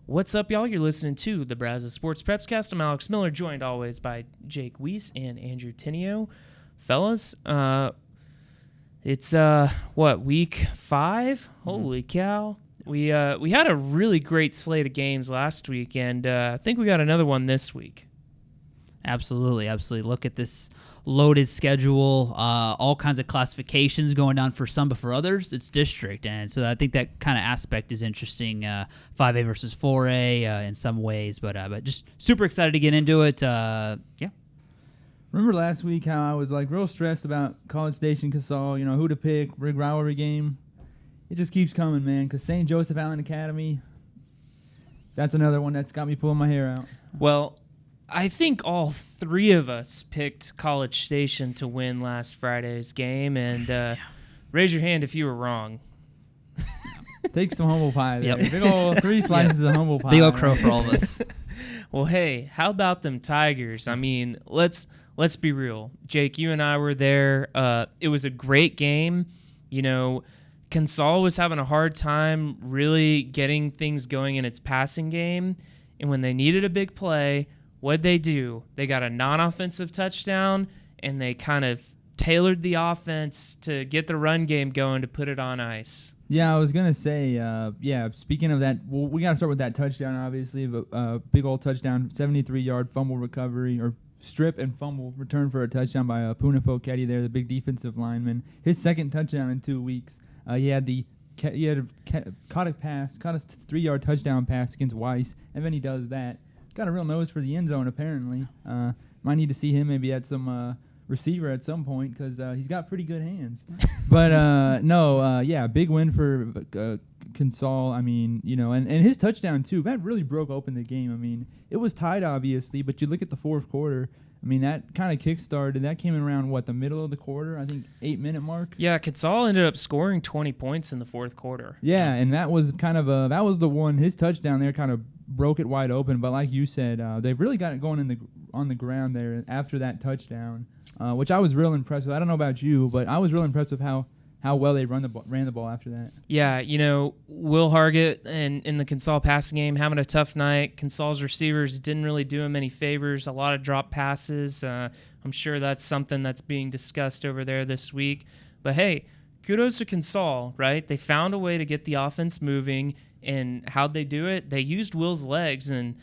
What's up, y'all? You're listening to the Brazos Sports Prepscast. I'm Alex Miller, joined always by Jake Weiss and Andrew Tinio. Fellas, it's week 5? Holy cow. We had a really great slate of games last week, and I think we got another one this week. Absolutely. Look at this loaded schedule, all kinds of classifications going down for some, but for others, it's district. And so I think that kind of aspect is interesting, 5A versus 4A in some ways, but just super excited to get into it. Yeah. Remember last week how I was like real stressed about College Station, Consol, who to pick, big rivalry game? It just keeps coming, man, because St. Joseph Allen Academy, that's another one that's got me pulling my hair out. Well, I think all three of us picked College Station to win last Friday's game, and raise your hand if you were wrong. Take some humble pie there. Yep. Big old 3 slices of humble pie. Big old crow for all of us. Well, hey, how about them Tigers? I mean, let's be real. Jake, you and I were there. It was a great game. Consol was having a hard time really getting things going in its passing game, and when they needed a big play, what'd they do? They got a non-offensive touchdown, and they kind of tailored the offense to get the run game going to put it on ice. Yeah, I was going to say, speaking of that, well, we got to start with that touchdown, obviously. Big old touchdown, 73-yard fumble recovery, or strip and fumble return for a touchdown by Puna Foketti there, the big defensive lineman. His second touchdown in 2 weeks. He had caught a 3-yard touchdown pass against Weiss, and then he does that. Got a real nose for the end zone, apparently. Might need to see him maybe at some receiver at some point because he's got pretty good hands. But, big win for Consol. I mean, and his touchdown, too. That really broke open the game. I mean, it was tied, obviously, but you look at the fourth quarter. I mean, that kind of kick-started. That came in around, the middle of the quarter? I think 8-minute mark? Yeah, Consol ended up scoring 20 points in the fourth quarter. Yeah, and that was that was the one. His touchdown there kind of broke it wide open. But like you said, they've really got it going on the ground there after that touchdown, which I was real impressed with. I don't know about you, but I was real impressed with how well they ran the ball after that. Yeah, Will Hargett in the Consol passing game having a tough night. Consol's receivers didn't really do him any favors. A lot of drop passes. I'm sure that's something that's being discussed over there this week. But hey, kudos to Consol, right? They found a way to get the offense moving, and how'd they do it? They used Will's legs, and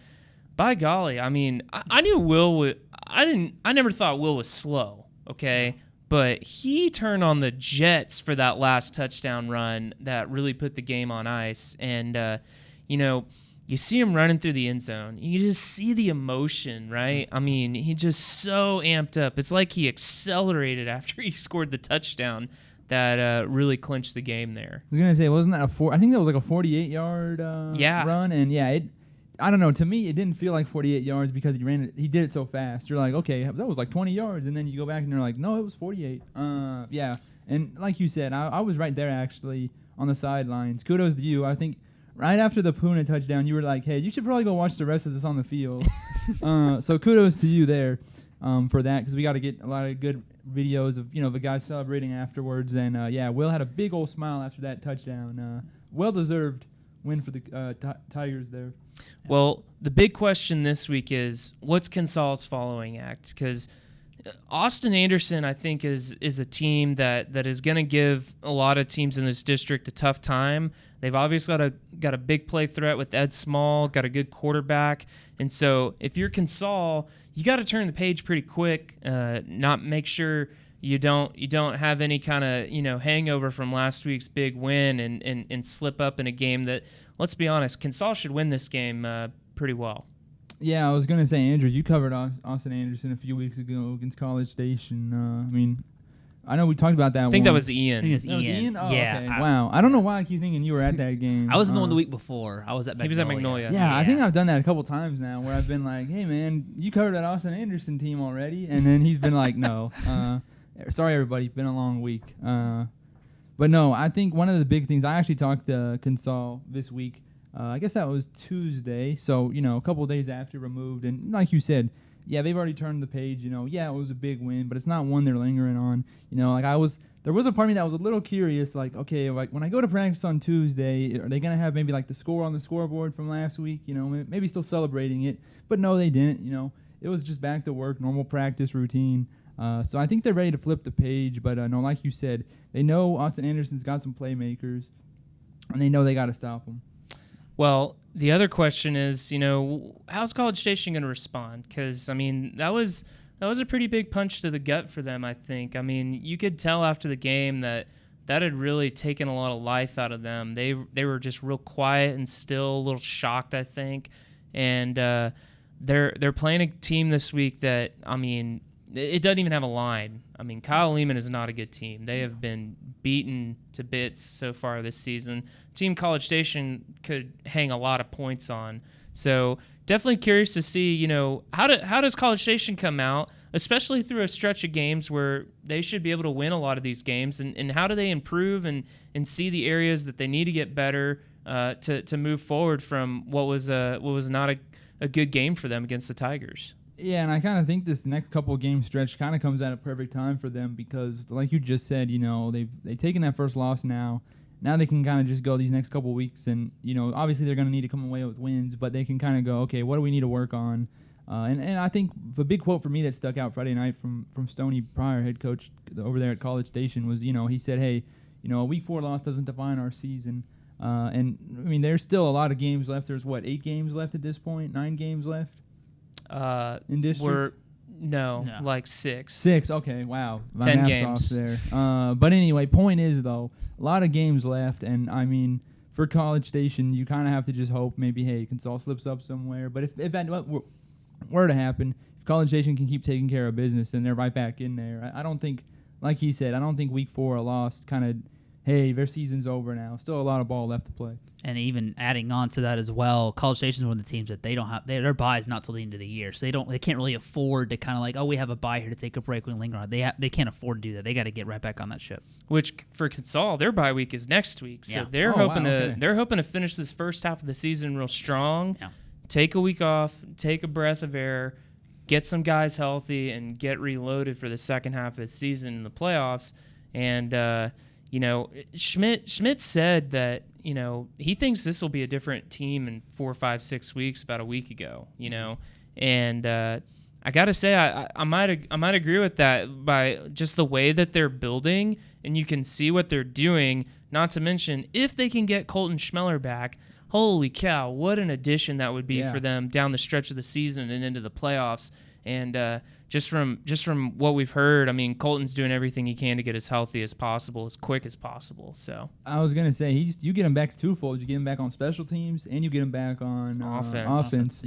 by golly, I mean, I knew Will would. I never thought Will was slow. Okay. But he turned on the jets for that last touchdown run that really put the game on ice. And, you see him running through the end zone. You just see the emotion, right? I mean, he just so amped up. It's like he accelerated after he scored the touchdown that really clinched the game there. I was going to say, wasn't that I think that was like a 48-yard run. And, I don't know. To me, it didn't feel like 48 yards because he did it so fast. You're like, okay, that was like 20 yards. And then you go back and you're like, no, it was 48. Yeah. And like you said, I was right there actually on the sidelines. Kudos to you. I think right after the Puna touchdown, you were like, hey, you should probably go watch the rest of this on the field. So kudos to you there for that, because we got to get a lot of good videos of, the guys celebrating afterwards. And, Will had a big old smile after that touchdown. Well-deserved win for the Tigers there. Well, the big question this week is, what's Consol's following act? Because Austin Anderson, I think, is a team that is going to give a lot of teams in this district a tough time. They've obviously got a big play threat with Ed Small, got a good quarterback. And so if you're Consol, you got to turn the page pretty quick, not make sure you don't have any kind of hangover from last week's big win and slip up in a game that, let's be honest, Consol should win this game pretty well. Yeah, I was going to say, Andrew, you covered Austin Anderson a few weeks ago against College Station. I know we talked about that. I think that was Ian. I think it was That was Ian? Oh, yeah. Okay. Wow. I don't know why I keep thinking you were at that game. I was in the one the week before. I was at Magnolia. He was at Magnolia. Yeah, I think I've done that a couple times now where I've been like, hey, man, you covered that Austin Anderson team already. And then he's been like, no. Sorry, everybody. Been a long week. But no, I think one of the big things, I actually talked to Consol this week I guess that was Tuesday. So, a couple of days after removed. And like you said, yeah, they've already turned the page. Yeah, it was a big win, but it's not one they're lingering on. There was a part of me that was a little curious, like, okay, like when I go to practice on Tuesday, are they going to have maybe like the score on the scoreboard from last week? Maybe still celebrating it. But no, they didn't. It was just back to work, normal practice routine. So I think they're ready to flip the page. But no, like you said, they know Austin Anderson's got some playmakers, and they know they got to stop him. Well, the other question is, how's College Station going to respond? Because, that was a pretty big punch to the gut for them, I think. You could tell after the game that had really taken a lot of life out of them. They were just real quiet and still, a little shocked, I think. And they're playing a team this week that, it doesn't even have a line. Kyle Lehman is not a good team. They have been beaten to bits so far this season. Team College Station could hang a lot of points on. So definitely curious to see, how does College Station come out, especially through a stretch of games where they should be able to win a lot of these games, and how do they improve and see the areas that they need to get better to move forward from what was not a good game for them against the Tigers. Yeah, and I kind of think this next couple of game stretch kind of comes at a perfect time for them because, like you just said, they've taken that first loss now. Now they can kind of just go these next couple of weeks, and obviously they're going to need to come away with wins, but they can kind of go, okay, what do we need to work on? And I think the big quote for me that stuck out Friday night from Stoney Pryor, head coach over there at College Station, was he said, hey, a week 4 loss doesn't define our season. And there's still a lot of games left. There's 8 games left at this point, 9 games left. In district? No, like 6. 6, okay, wow. My 10 math's games. off there. But anyway, point is, though, a lot of games left, and for College Station, you kind of have to just hope maybe, hey, Consol slips up somewhere. But if that were to happen, if College Station can keep taking care of business, then they're right back in there. I don't think, like he said, I don't think week 4 a loss kind of, hey, their season's over now. Still a lot of ball left to play. And even adding on to that as well, College Station is one of the teams that they don't have. Their bye is not till the end of the year, so they can't really afford to kind of like, oh, we have a bye here to take a break. We can linger on. They can't afford to do that. They got to get right back on that ship. Which for Consol, their bye week is next week, so they're hoping to finish this first half of the season real strong. Yeah. Take a week off, take a breath of air, get some guys healthy, and get reloaded for the second half of the season in the playoffs. And Schmidt said that, he thinks this will be a different team in 4, 5, 6 weeks about a week ago, and I got to say, I might agree with that by just the way that they're building, and you can see what they're doing, not to mention if they can get Colton Schmeller back, holy cow, what an addition that would be for them down the stretch of the season and into the playoffs. And just from what we've heard, Colton's doing everything he can to get as healthy as possible, as quick as possible. So I was gonna say you get him back twofold. You get him back on special teams, and you get him back on offense.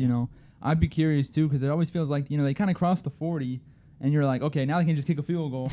I'd be curious too because it always feels like they kind of cross the 40, and you're like, okay, now they can just kick a field goal.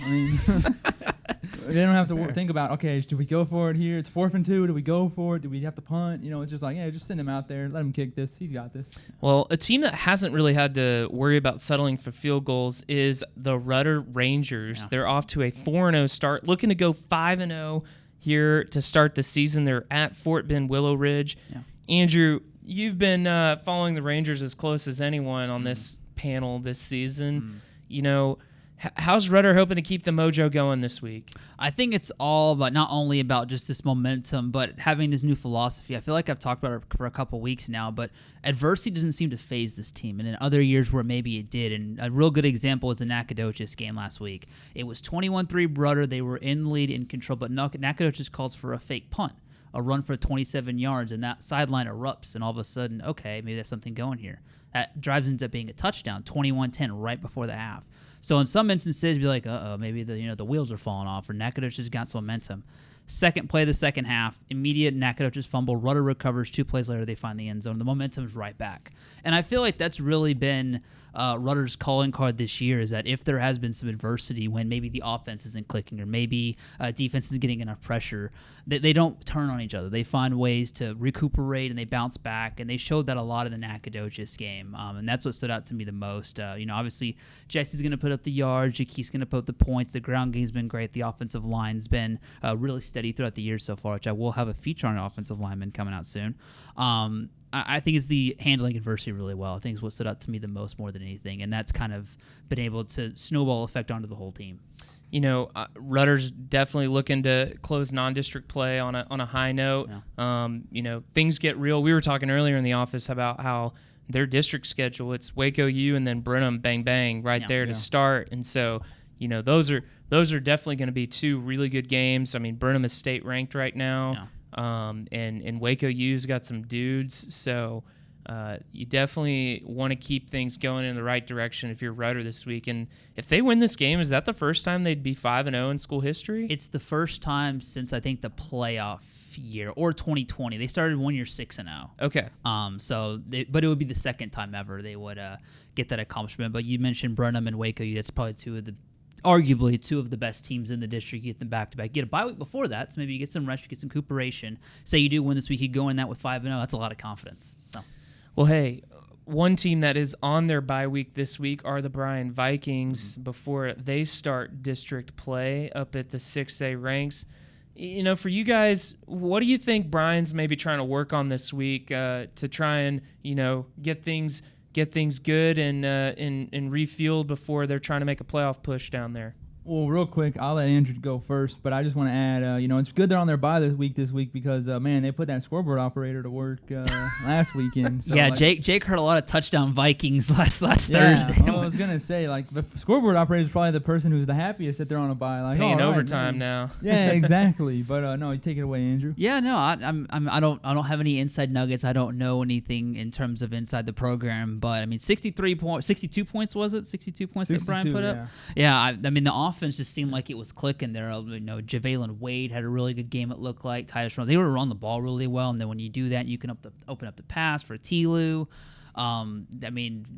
They don't have to think about, okay, do we go for it here? It's 4th and 2. Do we go for it? Do we have to punt? It's just like, yeah, just send him out there. Let him kick this. He's got this. Well, a team that hasn't really had to worry about settling for field goals is the Rudder Rangers. Yeah. They're off to a 4-0 start, looking to go 5-0 here to start the season. They're at Fort Bend Willow Ridge. Yeah. Andrew, you've been following the Rangers as close as anyone on this panel this season. How's Rudder hoping to keep the mojo going this week? I think it's all about not only about just this momentum, but having this new philosophy. I feel like I've talked about it for a couple weeks now, but adversity doesn't seem to phase this team. And in other years where maybe it did, and a real good example is the Nacogdoches game last week. It was 21-3 Rudder. They were in lead, in control, but Nacogdoches calls for a fake punt, a run for 27 yards, and that sideline erupts, and all of a sudden, okay, maybe there's something going here. That drives ends up being a touchdown, 21-10 right before the half. So in some instances, be like, maybe the wheels are falling off, or Nacogdoches got some momentum. Second play of the second half, immediate Nacogdoches fumble, Rudder recovers, 2 plays later they find the end zone. The momentum's right back. And I feel like that's really been Rudder's calling card this year, is that if there has been some adversity when maybe the offense isn't clicking or maybe defense isn't getting enough pressure, they don't turn on each other. They find ways to recuperate and they bounce back, and they showed that a lot in the Nacogdoches game, and that's what stood out to me the most. Obviously, Jesse's going to put up the yards, Jaquie's going to put up the points, the ground game's been great, the offensive line's been really steady throughout the year so far, which I will have a feature on an offensive lineman coming out soon. I think it's the handling adversity really well. I think it's what stood out to me the most more than anything, and that's kind of been able to snowball effect onto the whole team. Rudder's definitely looking to close non-district play on a high note. Yeah. Things get real. We were talking earlier in the office about how their district schedule, it's Waco U and then Brenham, bang, bang, right there to start. And so, those are definitely going to be two really good games. I mean, Brenham is state ranked right now. And Waco U's got some dudes. So you definitely want to keep things going in the right direction if you're Rudder this week. And if they win this game, is that the first time they'd be 5-0 in school history? It's the first time since I think the playoff year or 2020. They started 1 year 6-0. Okay. But it would be the second time ever they would get that accomplishment. But you mentioned Brenham and Waco U. That's probably arguably two of the best teams in the district. You get them back-to-back. Get a bye week before that, so maybe you get some rest, you get some recuperation. Say you do win this week, you go in that with 5-0. That's a lot of confidence. So, well, hey, one team that is on their bye week this week are the Bryan Vikings before they start district play up at the 6A ranks. For you guys, what do you think Bryan's maybe trying to work on this week to try and, get things good and refueled before they're trying to make a playoff push down there? Well, real quick, I'll let Andrew go first, but I just want to add, it's good they're on their bye this week because, they put that scoreboard operator to work last weekend. So, yeah, Jake heard a lot of touchdown Vikings last Thursday. Well, I was going to say, the scoreboard operator is probably the person who's the happiest that they're on a bye. Paying overtime now. Yeah, exactly. But, no, you take it away, Andrew. Yeah, no, I don't have any inside nuggets. I don't know anything in terms of inside the program, but, 62 points, was it? 62 points that Bryan put up? Yeah, the offense just seemed like it was clicking there. Javelin Wade had a really good game, it looked like. Titus Run, they were run the ball really well, and then when you do that, you can open up the pass for Telu.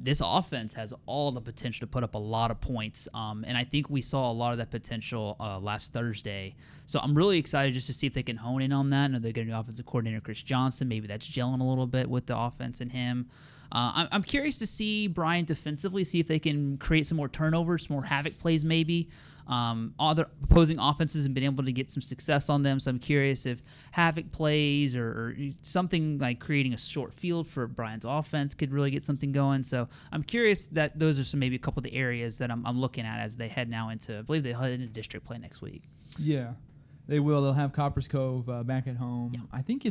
This offense has all the potential to put up a lot of points, and I think we saw a lot of that potential last Thursday. So I'm really excited just to see if they can hone in on that. And they're getting new offensive coordinator Chris Johnson. Maybe that's gelling a little bit with the offense and him. I'm curious to see Bryan defensively, see if they can create some more turnovers, some more havoc plays maybe. Other opposing offenses have been able to get some success on them, so I'm curious if havoc plays or something like creating a short field for Bryan's offense could really get something going. So I'm curious that those are maybe a couple of the areas that I'm looking at as they head now into, I believe they head into district play next week. Yeah, they will. They'll have Coppers Cove back at home. Yeah. I think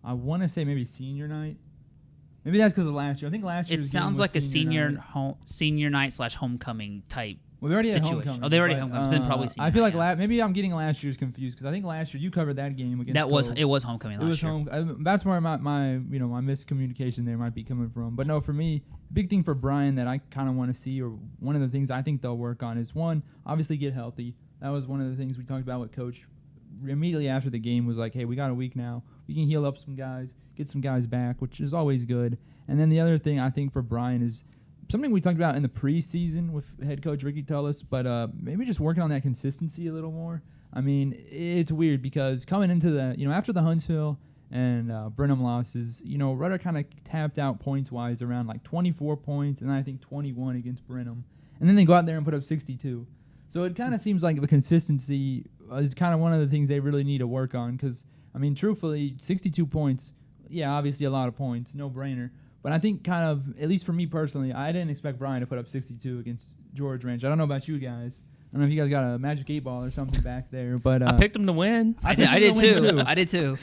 I want to say maybe senior night. Maybe that's because of last year. I think last year. It sounds like a senior night / homecoming type. Well, we already situation. had homecoming. Oh, they already had homecoming. Then probably senior I feel night, like maybe I'm getting last year's confused because I think last year you covered that game against. It was homecoming last year. That's where my miscommunication there might be coming from. But no, for me, the big thing for Bryan that I kind of want to see, or one of the things I think they'll work on is one, obviously get healthy. That was one of the things we talked about with Coach immediately after the game was like, hey, we got a week now. We can heal up some guys, get some guys back, which is always good. And then the other thing I think for Bryan is something we talked about in the preseason with head coach Ricky Tullis, but maybe just working on that consistency a little more. It's weird because coming into after the Huntsville and Brenham losses, Rudder kind of tapped out points-wise around like 24 points and I think 21 against Brenham. And then they go out there and put up 62. So it kind of seems like the consistency is kind of one of the things they really need to work on because, truthfully, 62 points, yeah, obviously a lot of points, no-brainer. But I think kind of, at least for me personally, I didn't expect Bryan to put up 62 against George Ranch. I don't know about you guys. I don't know if you guys got a magic 8-ball or something back there. But I picked them to win. I did too. I did too.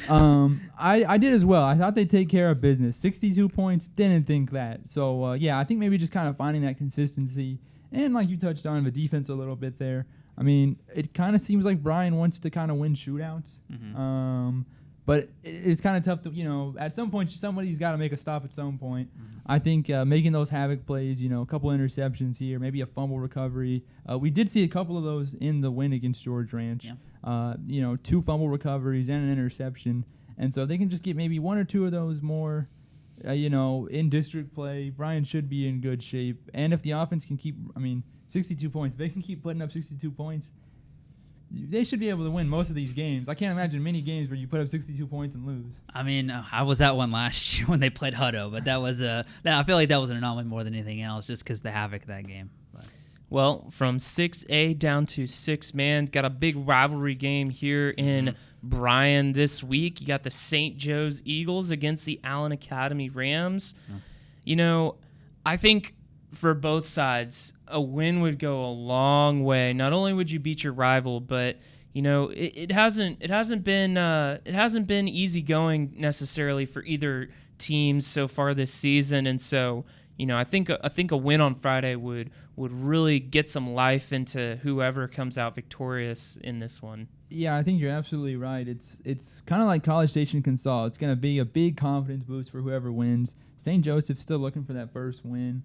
I did as well. I thought they'd take care of business. 62 points, didn't think that. So, I think maybe just kind of finding that consistency. And like you touched on, the defense a little bit there. It kind of seems like Bryan wants to kind of win shootouts. Mm-hmm. But it's kind of tough to, at some point, somebody's got to make a stop at some point. Mm-hmm. I think making those havoc plays, a couple interceptions here, maybe a fumble recovery. We did see a couple of those in the win against George Ranch. Yeah. 2 fumble recoveries and an interception. And so they can just get maybe 1 or 2 of those more, in district play. Bryan should be in good shape. And if the offense can keep, 62 points, if they can keep putting up 62 points, they should be able to win most of these games. I can't imagine many games where you put up 62 points and lose. I was at one last year when they played Hutto, but that was I feel like that was an anomaly more than anything else, just because the havoc of that game. But. Well, from 6A down to 6-man, got a big rivalry game here in Bryan this week. You got the St. Joe's Eagles against the Allen Academy Rams. You know, I think for both sides, a win would go a long way. Not only would you beat your rival, but you know, it hasn't been easy going necessarily for either teams so far this season, and so you know, I think a win on Friday would really get some life into whoever comes out victorious in this one. Yeah, I think you're absolutely right. It's kind of like College Station Consol. It's going to be a big confidence boost for whoever wins. St. Joseph's still looking for that first win.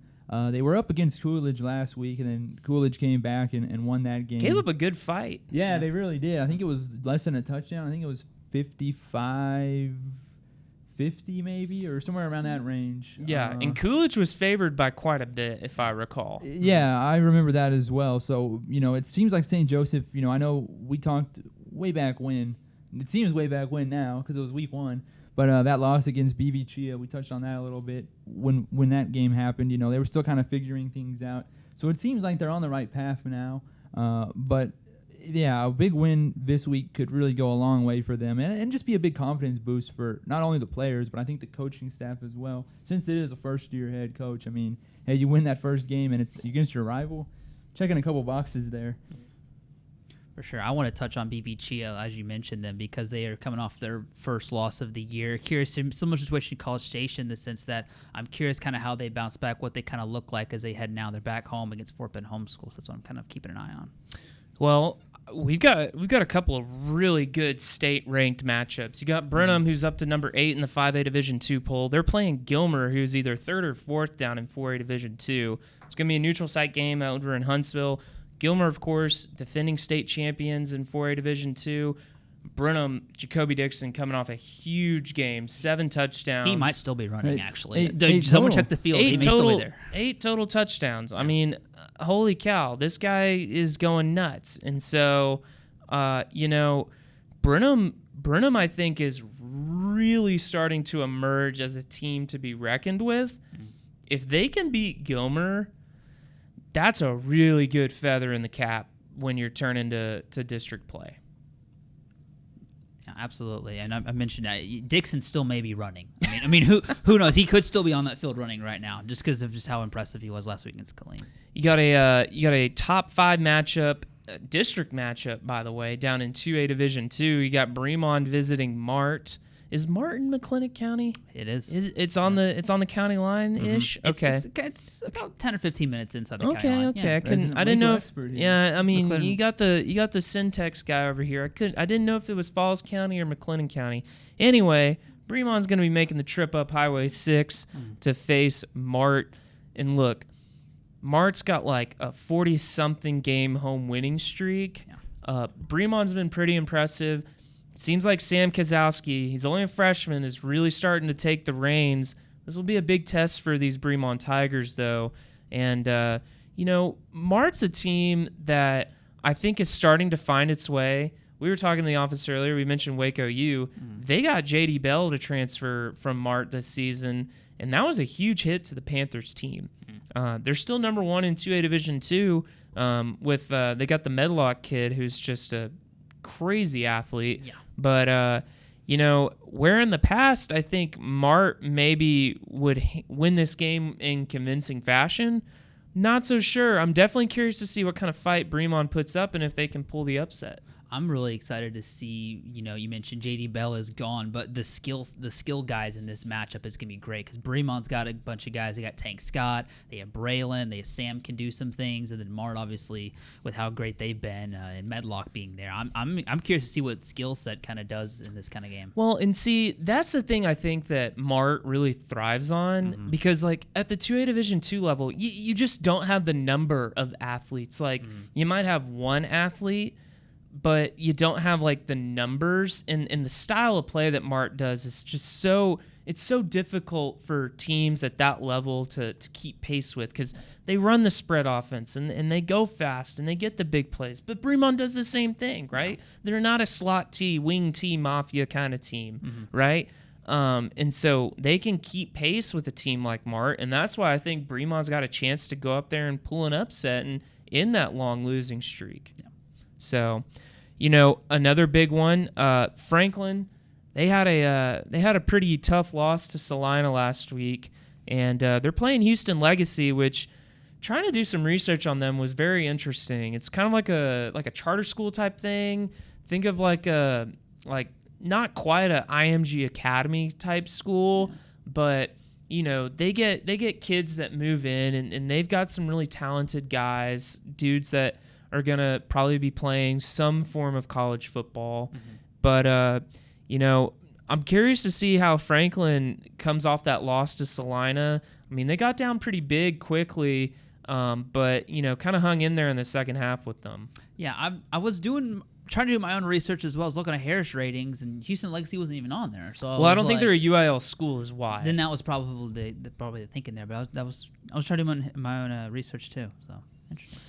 They were up against Coolidge last week, and then Coolidge came back and won that game. Gave up a good fight. Yeah, they really did. I think it was less than a touchdown. I think it was 55-50 maybe, or somewhere around that range. Yeah, and Coolidge was favored by quite a bit, if I recall. Yeah, I remember that as well. So, you know, it seems like St. Joseph, you know, I know we talked way back when. It seems way back when now because it was week 1. But that loss against BV Chia, we touched on that a little bit when that game happened. You know, they were still kind of figuring things out. So it seems like they're on the right path now. But, yeah, a big win this week could really go a long way for them and just be a big confidence boost for not only the players, but I think the coaching staff as well. Since it is a first-year head coach, I mean, hey, you win that first game and it's against your rival, checking a couple boxes there. For sure. I want to touch on BV Chia, as you mentioned them, because they are coming off their first loss of the year. Curious, similar situation in College Station in the sense that I'm curious kind of how they bounce back, what they kind of look like as they head now. They're back home against Fort Bend Homeschool, so that's what I'm kind of keeping an eye on. Well, we've got a couple of really good state-ranked matchups. You got Brenham, who's up to number 8 in the 5A Division II poll. They're playing Gilmer, who's either 3rd or 4th down in 4A Division II. It's going to be a neutral site game over in Huntsville. Gilmer, of course, defending state champions in 4A Division II. Brenham, Jacoby Dixon coming off a huge game, 7 touchdowns. He might still be running, actually. total. Someone check the field. He may still be there. 8 total touchdowns. I mean, holy cow, this guy is going nuts. And so, you know, Brenham, I think, is really starting to emerge as a team to be reckoned with. If they can beat Gilmer, that's a really good feather in the cap when you're turning to district play. Yeah, absolutely, and I mentioned that Dixon still may be running. I mean, who knows? He could still be on that field running right now, just because of just how impressive he was last week against Killeen. You got a top 5 matchup, district matchup, by the way, down in 2A Division II. You got Bremond visiting Mart. Is Mart in McClintock County? It is. It's on the county line ish. Okay, it's about 10 or 15 minutes inside the county line. Okay. Yeah. I didn't know if. Expert here. Yeah, I mean, McClinton. you got the Syntex guy over here. I didn't know if it was Falls County or McClinton County. Anyway, Bremond's going to be making the trip up Highway 6 to face Mart. And look, Mart's got like a 40-something game home winning streak. Yeah. Bremond's been pretty impressive. Seems like Sam Kozowski, he's only a freshman, is really starting to take the reins. This will be a big test for these Bremond Tigers, though. And, you know, Mart's a team that I think is starting to find its way. We were talking in the office earlier. We mentioned Waco U. They got J.D. Bell to transfer from Mart this season, and that was a huge hit to the Panthers team. They're still number 1 in 2A Division II. With they got the Medlock kid, who's just a crazy athlete. Yeah. But, you know, where in the past I think Mart maybe would win this game in convincing fashion, not so sure. I'm definitely curious to see what kind of fight Bremond puts up and if they can pull the upset. I'm really excited to see, you know, you mentioned J.D. Bell is gone, but the skill guys in this matchup is going to be great because Bremond's got a bunch of guys. They got Tank Scott, they have Braylon, they have Sam can do some things, and then Mart, obviously, with how great they've been, and Medlock being there. I'm curious to see what skill set kind of does in this kind of game. Well, and see, that's the thing I think that Mart really thrives on because, like, at the 2A Division II level, you just don't have the number of athletes. Like, you might have one athlete, but you don't have like the numbers and the style of play that Mart does is just so difficult for teams at that level to keep pace with because they run the spread offense and they go fast and they get the big plays. But Bremond does the same thing, right? They're not a slot T, wing T mafia kind of team, right? And so they can keep pace with a team like Mart, and that's why I think Bremond's got a chance to go up there and pull an upset. And in that long losing streak. Yeah. So, you know, another big one, Franklin. They had a pretty tough loss to Salina last week, and they're playing Houston Legacy, which trying to do some research on them was very interesting. It's kind of like a charter school type thing. Think of like not quite a IMG Academy type school, but you know, they get kids that move in, and they've got some really talented guys, dudes that are gonna probably be playing some form of college football. Mm-hmm. But you know, I'm curious to see how Franklin comes off that loss to Salina. I mean, they got down pretty big quickly, but you know, kind of hung in there in the second half with them. Yeah, I was trying to do my own research as well as looking at Harris ratings, and Houston Legacy wasn't even on there. So I don't think they're a UIL school, is why. Then that was probably the thinking there. But I was trying to do my own research too. So interesting.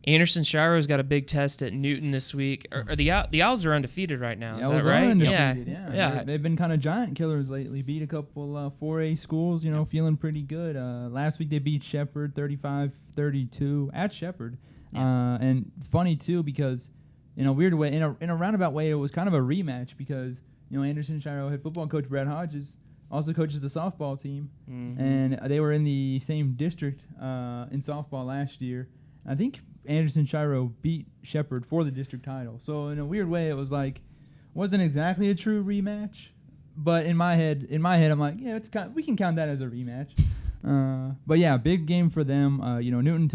Anderson Shiro's got a big test at Newton this week. The Owls are undefeated right now. Is that right? Undefeated, yeah. They've been kind of giant killers lately. Beat a couple 4A schools, you know, feeling pretty good. Last week they beat Shepherd 35-32 at Shepherd. Yeah. And funny too, because in a weird way, in a roundabout way, it was kind of a rematch because, you know, Anderson Shiro head football coach Brad Hodges also coaches the softball team, and they were in the same district in softball last year. I think Anderson Shiro beat Shepherd for the district title. So in a weird way, it was like wasn't exactly a true rematch, but in my head, I'm like, yeah, we can count that as a rematch. But yeah, big game for them. You know, Newton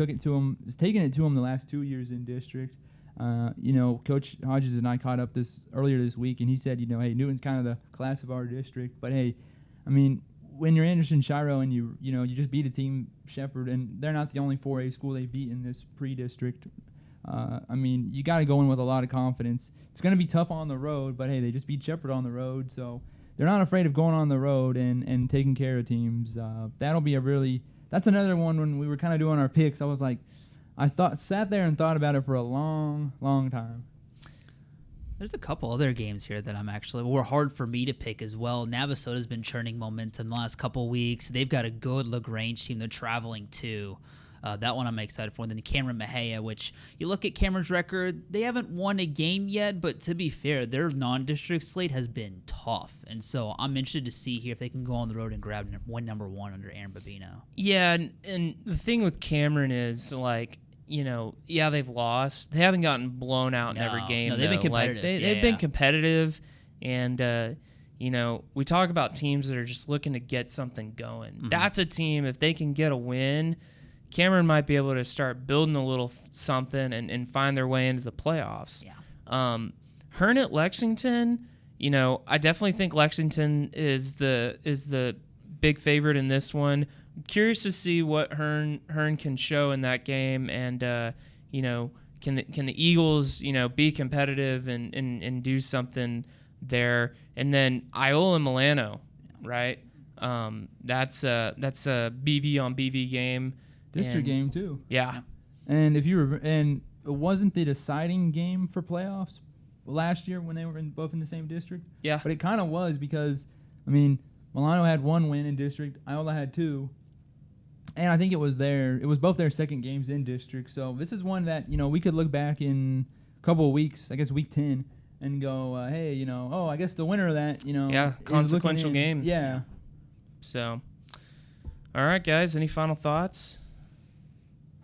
has taken it to him the last 2 years in district. You know, Coach Hodges and I caught up earlier this week, and he said, you know, hey, Newton's kind of the class of our district, but hey, I mean, when you're Anderson Shiro and you just beat a team, Shepherd, and they're not the only 4A school they beat in this pre-district. I mean, you got to go in with a lot of confidence. It's going to be tough on the road, but hey, they just beat Shepherd on the road, so they're not afraid of going on the road and taking care of teams. That's another one when we were kind of doing our picks. I was like, sat there and thought about it for a long, long time. There's a couple other games here that were hard for me to pick as well. Navasota's been churning momentum the last couple weeks. They've got a good LaGrange team they're traveling to. That one I'm excited for. And then Cameron Mejia, which you look at Cameron's record, they haven't won a game yet, but to be fair, their non-district slate has been tough. And so I'm interested to see here if they can go on the road and grab win number one under Aaron Bavino. Yeah, and the thing with Cameron is, like, you know, yeah, they've lost. They haven't gotten blown out in every game. No, they've been competitive. Like, they've been competitive, and you know, we talk about teams that are just looking to get something going. Mm-hmm. That's a team, if they can get a win, Cameron might be able to start building a little something and find their way into the playoffs. Yeah. Hearn at Lexington, you know, I definitely think Lexington is the big favorite in this one. I'm curious to see what Hearn can show in that game, and you know, can the Eagles, you know, be competitive and do something there. And then Iola and Milano, right? That's a BV on BV game, district game too. Yeah, and it wasn't the deciding game for playoffs last year when they were both in the same district. Yeah, but it kind of was because, I mean, Milano had one win in district, Iola had two. And I think it was both their second games in district. So this is one that, you know, we could look back in a couple of weeks, I guess week 10, and go, hey, you know, I guess the winner of that, you know. Yeah, consequential game. Yeah. So, all right, guys, any final thoughts?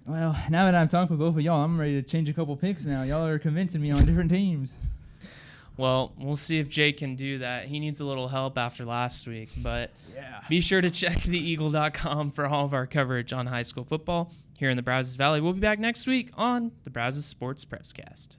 Well, now that I've talked with both of y'all, I'm ready to change a couple picks now. Y'all are convincing me on different teams. Well, we'll see if Jake can do that. He needs a little help after last week, but be sure to check theeagle.com for all of our coverage on high school football here in the Brazos Valley. We'll be back next week on the Brazos Sports Prepscast.